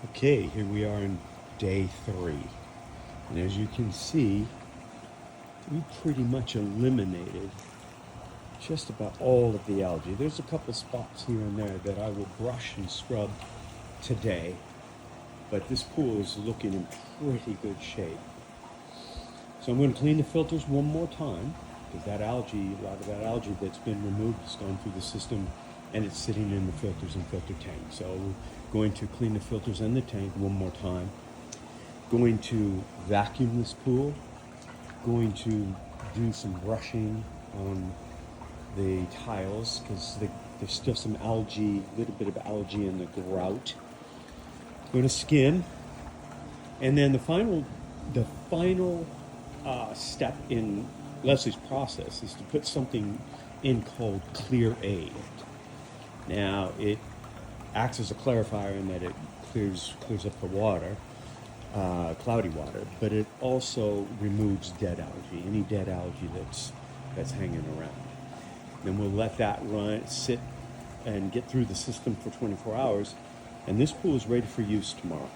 Okay, here we are in day 3. And as you can see, we pretty much eliminated just about all of the algae. There's a couple spots here and there that I will brush and scrub today, but this pool is looking in pretty good shape. So I'm going to clean the filters one more time, because that algae, a lot of that algae that's been removed has gone through the system and it's sitting in the filters and filter tank. So we're going to clean the filters and the tank one more time. Going to vacuum this pool. Going to do some brushing on the tiles because there's still some algae, a little bit of algae in the grout. Going to skim. And then the final step in Leslie's process is to put something in called Clear Aid. Now it acts as a clarifier in that it clears up the water, cloudy water, but it also removes dead algae, any dead algae that's hanging around. Then we'll let that sit and get through the system for 24 hours, and this pool is ready for use tomorrow.